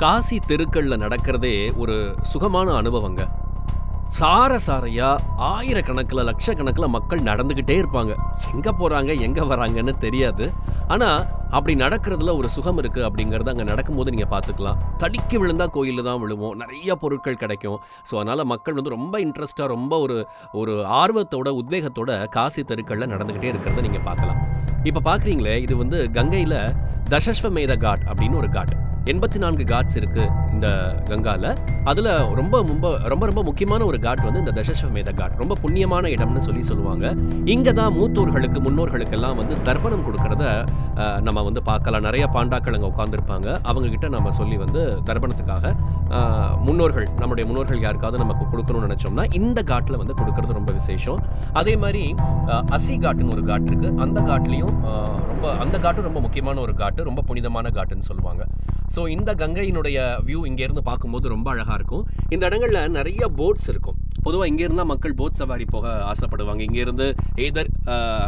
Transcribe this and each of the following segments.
காசி தெருக்கள்ல நடக்கிறதே ஒரு சுகமான அனுபவங்க. சாரையா ஆயிரக்கணக்கில் லட்சக்கணக்கில் மக்கள் நடந்துக்கிட்டே இருப்பாங்க. எங்கே போகிறாங்க எங்கே வராங்கன்னு தெரியாது. ஆனால் அப்படி நடக்கிறதுல ஒரு சுகம் இருக்குது அப்படிங்கிறத அங்கே நடக்கும்போது நீங்கள் பார்த்துக்கலாம். தடிக்கி விழுந்தால் கோயிலில் தான் விழுவோம். நிறைய பொருட்கள் கிடைக்கும். ஸோ அதனால் மக்கள் வந்து ரொம்ப இன்ட்ரெஸ்ட்டாக ரொம்ப ஒரு ஆர்வத்தோட உத்வேகத்தோட காசி தெருக்களில் நடந்துக்கிட்டே இருக்கிறத நீங்கள் பார்க்கலாம். இப்போ பார்க்குறீங்களே, இது வந்து கங்கையில் தசஸ்வமேத காட் அப்படின்னு ஒரு காட். 84 காட்ஸ் இருக்குது இந்த கங்காவில். அதில் ரொம்ப ரொம்ப முக்கியமான ஒரு காட் வந்து இந்த தசஸ்வமேத காட். ரொம்ப புண்ணியமான இடம்னு சொல்லுவாங்க. இங்கே தான் மூத்தோர்களுக்கு முன்னோர்களுக்கெல்லாம் வந்து தர்ப்பணம் கொடுக்கறத நம்ம வந்து பார்க்கலாம். நிறைய பாண்டாக்கள் அங்கே உட்காந்துருப்பாங்க. அவங்கக்கிட்ட நம்ம சொல்லி வந்து தர்ப்பணத்துக்காக நம்முடைய முன்னோர்கள் யாருக்காவது நமக்கு கொடுக்கணும்னு நினச்சோம்னா இந்த காட்டில் வந்து கொடுக்கறது ரொம்ப விசேஷம். அதே மாதிரி அசி காட்டுன்னு ஒரு காட் இருக்குது. அந்த காட்டும் ரொம்ப முக்கியமான ஒரு காட்டு, ரொம்ப புனிதமான காட்டுன்னு சொல்லுவாங்க. ஸோ இந்த கங்கையினுடைய வியூ இங்கேருந்து பார்க்கும்போது ரொம்ப அழகாக இருக்கும். இந்த இடங்களில் நிறைய போட்ஸ் இருக்கும். பொதுவாக இங்கேருந்தால் மக்கள் போட் சவாரி போக ஆசைப்படுவாங்க. இங்கேருந்து எய்தர்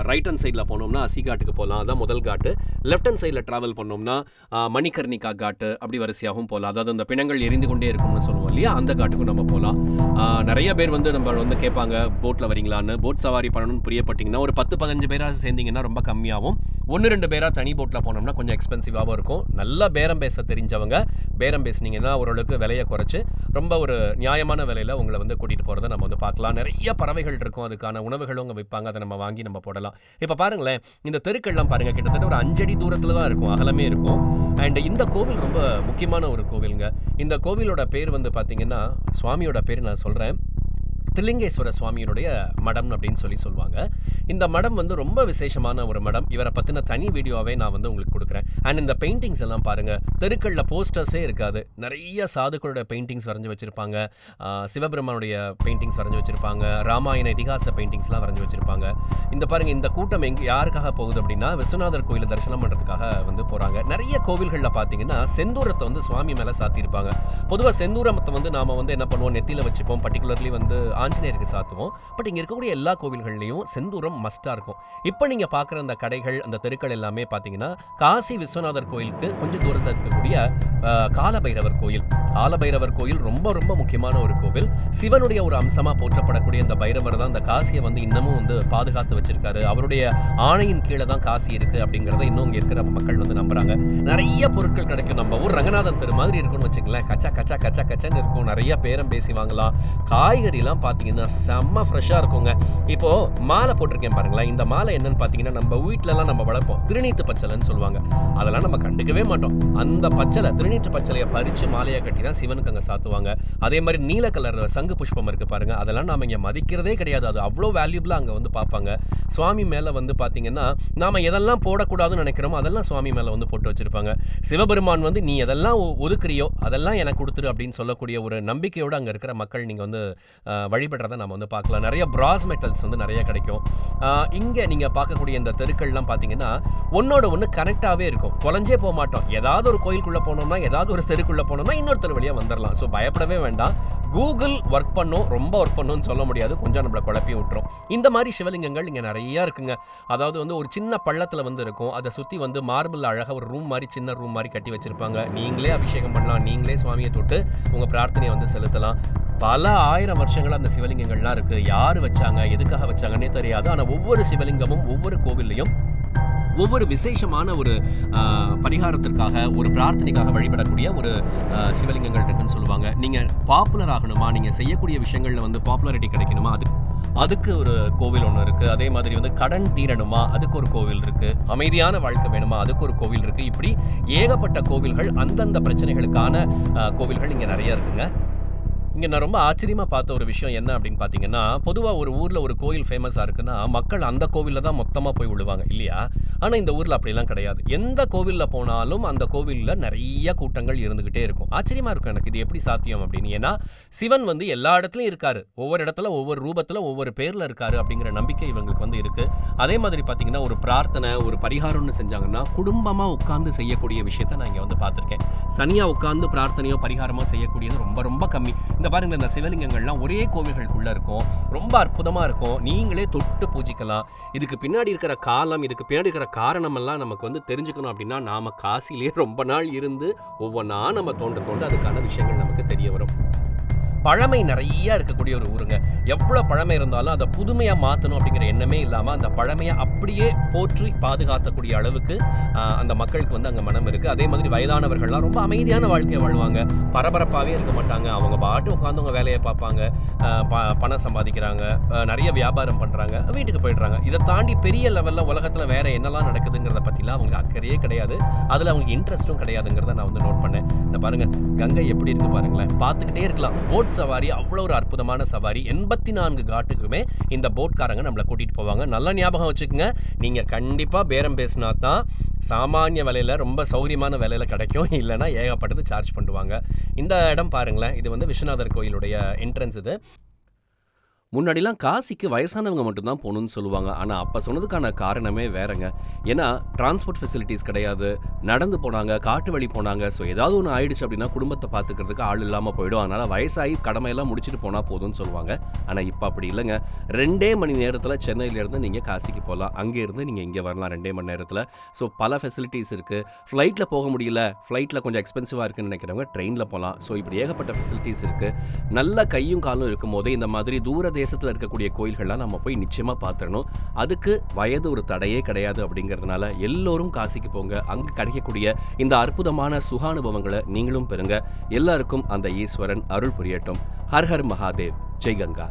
ரைட் ஹேண்ட் சைடில் போனோம்னா அசி காட்டுக்கு போகலாம், அதான் முதல் காட்டு. லெஃப்ட் ஹேண்ட் சைடில் ட்ராவல் பண்ணோம்னா மணிகர்ணிகா காட்டு, அப்படி வரிசையாகவும் போகலாம். அதாவது அந்த பிணங்கள் எரிந்து கொண்டே இருக்கும்னு சொல்லுவோம் இல்லையா, அந்த காட்டுக்கும் நம்ம போகலாம். நிறைய பேர் வந்து நம்ம வந்து கேட்பாங்க, போட்டில் வரீங்களான்னு. போட் சவாரி பண்ணணும்னு பிரியப்பட்டிங்கன்னா ஒரு 10-15 பேராக சேர்ந்திங்கன்னா ரொம்ப கம்மியாகவும், 1-2 பேராக தனி போட்டில் போனோம்னா கொஞ்சம் எக்ஸ்பென்சிவாகவும் இருக்கும். நல்லா பேரம் பேச தெரிஞ்சவங்க பேரம் பேசினீங்கன்னா ஓரளவுக்கு விலையை குறைச்சி ரொம்ப ஒரு நியாயமான விலையில் உங்களை வந்து கூட்டிகிட்டு போகிறத நம்ம வந்து பார்க்கலாம். நிறைய பறவைகள் இருக்கும், அதுக்கான உணவுகளும் அங்கே விற்பாங்க. அதை நம்ம வாங்கி நம்ம போடலாம். இப்போ பாருங்களேன், இந்த தெருக்கள்லாம் பாருங்கள், கிட்டத்தட்ட ஒரு 5 அடி தூரத்தில் தான் இருக்கும், அகலமே இருக்கும். அண்ட் இந்த கோவில் ரொம்ப முக்கியமான ஒரு கோவிலுங்க. இந்த கோவிலோட பேர் வந்து பார்த்தீங்கன்னா, சுவாமியோட பேர் நான் சொல்கிறேன், தில்லிங்கேஸ்வர சுவாமியினுடைய மடம் அப்படின்னு சொல்லுவாங்க. இந்த மடம் வந்து ரொம்ப விசேஷமான ஒரு மடம். இவரை பற்றின தனி வீடியோவே நான் வந்து உங்களுக்கு கொடுக்குறேன். அண்ட் இந்த பெயிண்டிங்ஸ் எல்லாம் பாருங்கள், தெருக்களில் போஸ்டர்ஸே இருக்காது. நிறைய சாதுக்களோட பெயிண்டிங்ஸ் வரைஞ்சி வச்சுருப்பாங்க, சிவபெருமானுடைய பெயிண்டிங்ஸ் வரைஞ்சி வச்சுருப்பாங்க, ராமாயண இதிகாச பெயிண்டிங்ஸ்லாம் வரைஞ்சி வச்சுருப்பாங்க. இந்த பாருங்கள், இந்த கூட்டம் யாருக்காக போகுது அப்படின்னா விஸ்வநாதர் கோயிலை தரிசனம் பண்ணுறதுக்காக வந்து போகிறாங்க. நிறைய கோவில்களில் பார்த்தீங்கன்னா செந்தூரத்தை வந்து சுவாமி மேலே சாத்தியிருப்பாங்க. பொதுவாக செந்தூரத்தை வந்து நாம் வந்து என்ன பண்ணுவோம், நெத்தியில் வச்சுப்போம். பர்டிகுலர்லி வந்து ஆஞ்சநேயருக்கு சாத்துவோம். பட் இங்கே இருக்கக்கூடிய எல்லா கோவில்கள்லையும் செந்தூரம் மஸ்டாக இருக்கும். இப்போ நீங்கள் பார்க்குற அந்த கடைகள், அந்த தெருக்கள் எல்லாமே பார்த்தீங்கன்னா காசி விஸ்வநாதர் கோயிலுக்கு கொஞ்சம் தூரத்தில் இருக்கக்கூடிய காலபைரவர் கோயில். காலபைரவர் கோயில் ரொம்ப ரொம்ப முக்கியமான ஒரு கோவில். சிவனுடைய ஒரு அம்சமாக போற்றப்படக்கூடிய இந்த பைரவர் தான் இந்த காசியை வந்து இன்னமும் வந்து பாதுகாத்து வச்சிருக்காரு. அவருடைய ஆணையின் கீழே தான் காசி இருக்குது அப்படிங்கிறத இன்னும் இங்கே இருக்கிற மக்கள் வந்து நம்புறாங்க. நிறைய பொருட்கள் கிடைக்கும். நம்ம ஊர் ரங்கநாதன் தெரு மாதிரி இருக்கும்னு வச்சுங்களேன். கச்சன்னு இருக்கும். நிறைய பேரம் பேசி வாங்கலாம். காய்கறிலாம் பார்த்தீங்கன்னா செம்ம ஃப்ரெஷ்ஷாக இருக்குங்க. இப்போது மாலை போட்டிருக்கேன் பாருங்களேன். இந்த மாலை என்னன்னு பார்த்தீங்கன்னா, நம்ம வீட்டிலலாம் நம்ம வளர்ப்போம், திருநீத்து பச்சலைன்னு சொல்லுவாங்க. அதெல்லாம் நம்ம கண்டுக்கவே மாட்டோம். அந்த பச்சலை, திருநீற்று பச்சலையை பறித்து மாலையை கட்டி தான் சிவனுக்கு அங்கே சாத்துவாங்க. அதே மாதிரி நீல கலர் சங்கு புஷ்பம் இருக்குது பாருங்க, அதெல்லாம் நாம் இங்கே மதிக்கிறதே கிடையாது. அது அவ்வளோ வேல்யூபிளாக அங்கே வந்து பார்ப்பாங்க. சுவாமி மேலே வந்து பார்த்தீங்கன்னா, நாம் எதெல்லாம் போடக்கூடாதுன்னு நினைக்கிறோமோ அதெல்லாம் சுவாமி மேலே வந்து போட்டு வச்சுருப்பாங்க. சிவபெருமான் வந்து நீ எதெல்லாம் ஒதுக்குறியோ அதெல்லாம் எனக்கு கொடுத்துரு அப்படின்னு சொல்லக்கூடிய ஒரு நம்பிக்கையோடு அங்கே இருக்கிற மக்கள் நீங்கள் வந்து வழிபடுறதை நம்ம வந்து பார்க்கலாம். நிறைய பிராஸ் மெட்டல்ஸ் வந்து நிறைய கிடைக்கும். இங்கே நீங்கள் பார்க்கக்கூடிய இந்த தெருக்கள்லாம் பார்த்தீங்கன்னா ஒன்னோட ஒன்று கனெக்டாகவே இருக்கும். தொலைஞ்சே போக மாட்டோம். ஏதாவது ஒரு கோயிலுக்குள்ளே போனோம்னா, ஏதாவது ஒரு தெருக்குள்ளே போனோம்னா இன்னொரு தெரு வழியாக வந்துடலாம். ஸோ பயப்படவே வேண்டாம். கூகுள் ரொம்ப ஒர்க் பண்ணுன்னு சொல்ல முடியாது, கொஞ்சம் நம்மளை குழப்பி விட்டுரும். இந்த மாதிரி சிவலிங்கங்கள் இங்கே நிறையா இருக்குங்க. அதாவது வந்து ஒரு சின்ன பள்ளத்தில் வந்து இருக்கும். அதை சுற்றி வந்து மார்பிள் அழகாக ஒரு ரூம் மாதிரி, சின்ன ரூம் மாதிரி கட்டி வச்சுருப்பாங்க. நீங்களே அபிஷேகம் பண்ணலாம், நீங்களே சுவாமியை தொட்டு உங்கள் பிரார்த்தனையை வந்து செலுத்தலாம். பல 1000 வருஷங்கள் அந்த சிவலிங்கங்கள்லாம் இருக்குது. யார் வச்சாங்க, எதுக்காக வச்சாங்கன்னே தெரியாது. ஆனால் ஒவ்வொரு சிவலிங்கமும் ஒவ்வொரு கோவில்லையும் ஒவ்வொரு விசேஷமான ஒரு பரிகாரத்திற்காக, ஒரு பிரார்த்தனைக்காக வழிபடக்கூடிய ஒரு சிவலிங்கங்கள் இருக்குன்னு சொல்லுவாங்க. நீங்கள் பாப்புலர் ஆகணுமா, நீங்கள் செய்யக்கூடிய விஷயங்களில் வந்து பாப்புலாரிட்டி கிடைக்கணுமா, அதுக்கு ஒரு கோவில் ஒன்று இருக்குது. அதே மாதிரி வந்து கடன் தீரணுமா, அதுக்கு ஒரு கோவில் இருக்குது. அமைதியான வாழ்க்கை வேணுமா, அதுக்கு ஒரு கோவில் இருக்குது. இப்படி ஏகப்பட்ட கோவில்கள், அந்தந்த பிரச்சனைகளுக்கான கோவில்கள் இங்கே நிறைய இருக்குங்க. இங்கே நான் ரொம்ப ஆச்சரியமாக பார்த்த ஒரு விஷயம் என்ன அப்படின்னு பார்த்தீங்கன்னா, பொதுவாக ஒரு ஊரில் ஒரு கோயில் ஃபேமஸாக இருக்குன்னா மக்கள் அந்த கோவிலில் தான் மொத்தமாக போய் விழுவாங்க இல்லையா? ஆனால் இந்த ஊரில் அப்படிலாம் கிடையாது. எந்த கோவிலில் போனாலும் அந்த கோவிலில் நிறைய கூட்டங்கள் இருந்துக்கிட்டே இருக்கும். ஆச்சரியமாக இருக்கும் எனக்கு, இது எப்படி சாத்தியம் அப்படின்னு. ஏன்னா சிவன் வந்து எல்லா இடத்துலையும் இருக்காரு. ஒவ்வொரு இடத்துல ஒவ்வொரு ரூபத்தில் ஒவ்வொரு பேரில் இருக்காரு அப்படிங்கிற நம்பிக்கை இவங்களுக்கு வந்து இருக்குது. அதே மாதிரி பார்த்தீங்கன்னா, ஒரு பிரார்த்தனை, ஒரு பரிகாரம்னு செஞ்சாங்கன்னா குடும்பமாக உட்காந்து செய்யக்கூடிய விஷயத்த நான் இங்கே வந்து பார்த்துருக்கேன். தனியாக உட்காந்து பிரார்த்தனையோ பரிகாரமோ செய்யக்கூடியது ரொம்ப ரொம்ப கம்மி. இந்த பாருங்க, இந்த சிவலிங்கங்கள்லாம் ஒரே கோவில்களுக்குள்ளே இருக்கும். ரொம்ப அற்புதமாக இருக்கும். நீங்களே தொட்டு பூஜிக்கலாம். இதுக்கு பின்னாடி இருக்கிற காலம், இதுக்கு பின்னாடி இருக்கிற காரணமெல்லாம் நமக்கு வந்து தெரிஞ்சுக்கணும் அப்படின்னா, நாம காசிலேயே ரொம்ப நாள் இருந்து ஒவ்வொன்னா நம்ம தோண்ட தோண்ட அதுக்கான விஷயங்கள் நமக்கு தெரிய வரும். பழமை நெறைய இருக்கக்கூடிய ஒரு ஊருங்க. எவ்வளோ பழமை இருந்தாலும் அத புதுமையா மாத்தணும் அப்படிங்கிற எண்ணமே இல்லாம, அந்த பழமைய அப்படியே போற்றி பாதுகாக்கக்கூடிய அளவுக்கு அந்த மக்களுக்கு வந்து அங்க மனம் இருக்கு. அதே மாதிரி வயதானவர்கள்லாம் ரொம்ப அமைதியான வாழ்க்கைய வாழ்வாங்க. பரபரப்பாவே இருக்க மாட்டாங்க. அவங்க பாட்டு உட்கார்ந்து அவங்க வேலைய பார்ப்பாங்க. பணம் சம்பாதிக்கிறாங்க. நெறைய வியாபாரம் பண்றாங்க. வீட்டுக்கு போயிடுறாங்க. இத தாண்டி பெரிய லெவல்ல உலகத்துல வேற என்னலாம் நடக்குதுங்கிறத பத்திலாம் அவங்களுக்கு அக்கறையே கிடையாது. அதுல அவங்களுக்கு இன்ட்ரெஸ்ட்டும் கிடையாதுங்கிறத நான் வந்து நோட் பண்ணேன். இந்த பாருங்க, கங்கை எப்படி இருக்கு பாருங்களேன். பார்த்துக்கிட்டே இருக்கலாம். போட் சவாரி அவ்வளோ ஒரு அற்புதமான சவாரி. 84 காட்டுக்குமே இந்த போட்காரங்க நம்மள கூட்டிட்டு போவாங்க. நல்லா ஞாபகம் வச்சுக்கங்க. நீங்க கண்டிப்பா பேரம் பேசினா தான் சாமானிய விலையில ரொம்ப சௌகரியமான விலையில கிடைக்கும். இல்லைன்னா ஏகப்பட்டது சார்ஜ் பண்ணுவாங்க. இந்த இடம் பாருங்களேன். இது வந்து விஸ்வநாதர் கோயிலுடைய என்ட்ரன்ஸ் இது. முன்னாடிலாம் காசிக்கு வயசானவங்க மட்டும் தான் போகணும்னு சொல்லுவாங்க. ஆனா, அப்ப சொன்னதுக்கான காரணமே வேறங்க. ஏன்னா, டிரான்ஸ்போர்ட் ஃபெசிலிட்டீஸ் கிடையாது. நடந்து போனாங்க, காட்டு வழி போனாங்க. ஸோ, ஏதாவது ஒண்ணு ஆயிடுச்சு அப்படின்னா, குடும்பத்த பார்த்துக்கிறதுக்கு ஆள் இல்லாம போயிடும். அதனால வயசாகி கடமையெல்லாம் முடிச்சுட்டு போனா போதும்னு சொல்லுவாங்க. ஆனா, இப்ப அப்படி இல்லங்க. 2 மணி நேரத்தில சென்னையிலேருந்து நீங்க காசிக்கு போலாம். அங்கேருந்து நீங்க இங்க வரலாம் 2 மணி நேரத்தில. ஸோ, பல ஃபெசிலிட்டீஸ் இருக்கு. ஃப்ளைட்ல போக முடியல, ஃப்ளைட்ல கொஞ்சம் எக்ஸ்பென்சிவா இருக்குன்னு நினைக்கிறவங்க ட்ரெயின்ல போலாம். ஸோ, இப்படி ஏகப்பட்ட ஃபெசிலிட்டீஸ் இருக்கு. நல்ல கையும் காலும் இருக்கும்போதே இந்த மாதிரி தூர தேசத்துல இருக்கக்கூடிய கோயில்கள்லாம் நம்ம போய் நிச்சயமா பார்த்துறணும். அதுக்கு வயது ஒரு தடையே கிடையாது அப்படிங்கிறதுனால எல்லோரும் காசிக்கு போங்க. அங்க கிடைக்கக்கூடிய இந்த அற்புதமான சுகானுபவங்களை நீங்களும் பெறுங்க. எல்லாருக்கும் அந்த ஈஸ்வரன் அருள் புரியட்டும். ஹர் ஹர் மகாதேவ். ஜெய் கங்கா.